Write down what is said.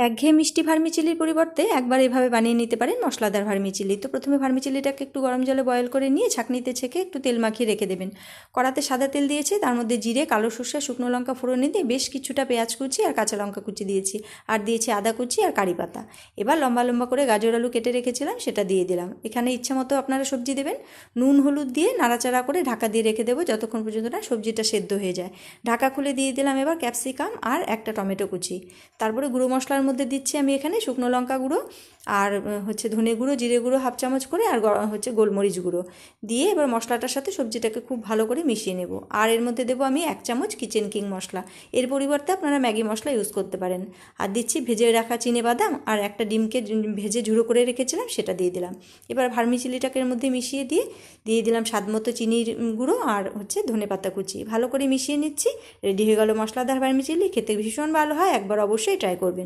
একঘেয়ে মিষ্টি ভার্মিচিলির পরিবর্তে একবার এভাবে বানিয়ে নিতে পারেন মশলাদার ভার্মিচিলি। তো প্রথমে ভার্মিচিলিটাকে একটু গরম জলে বয়েল করে নিয়ে ছাঁকনিতে ছেঁকে একটু তেল মাখিয়ে রেখে দেবেন। কড়াতে সাদা তেল দিয়েছি, তার মধ্যে জিরে, কালো সর্ষে, শুকনো লঙ্কা ফোড়নে দিয়ে বেশ কিছুটা পেঁয়াজ কুচি আর কাঁচা লঙ্কা কুচি দিয়েছি, আর দিয়েছি আদা কুচি আর কারি পাতা। এবার লম্বা লম্বা করে গাজর আলু কেটে রেখেছিলাম সেটা দিয়ে দিলাম। এখানে ইচ্ছা মতো আপনারা সবজি দেবেন। নুন হলুদ দিয়ে নাড়াচাড়া করে ঢাকা দিয়ে রেখে দেবো যতক্ষণ পর্যন্ত না সবজিটা সেদ্ধ হয়ে যায়। ঢাকা খুলে দিয়ে দিলাম এবার ক্যাপসিকাম আর একটা টমেটো কুচি। তারপরে গুঁড়ো মশলার মধ্যে দিচ্ছি আমি এখানে শুকনো লঙ্কা গুঁড়ো আর ধনে গুঁড়ো, জিরে গুঁড়ো হাফ চামচ করে, আর গোলমরিচ গুঁড়ো দিয়ে এবার মশলাটার সাথে সবজিটাকে খুব ভালো করে মিশিয়ে নেব। আর এর মধ্যে দেবো আমি 1 চামচ কিচেন কিং মশলা। এর পরিবর্তে আপনারা ম্যাগি মশলা ইউজ করতে পারেন। আর দিচ্ছি ভেজে রাখা চিনেবাদাম আর একটা ডিমকে ভেজে ঝুড়ো করে রেখেছিলাম সেটা দিয়ে দিলাম। এবার ভার্মিচিলিটাকে এর মধ্যে মিশিয়ে দিয়ে দিলাম স্বাদ মতো চিনির গুঁড়ো আর ধনেপাতা কুচি। ভালো করে মিশিয়ে নিচ্ছি। রেডি হয়ে গেল মশলাদার ভার্মিচিলি। খেতে ভীষণ ভালো হয়, একবার অবশ্যই ট্রাই করবেন।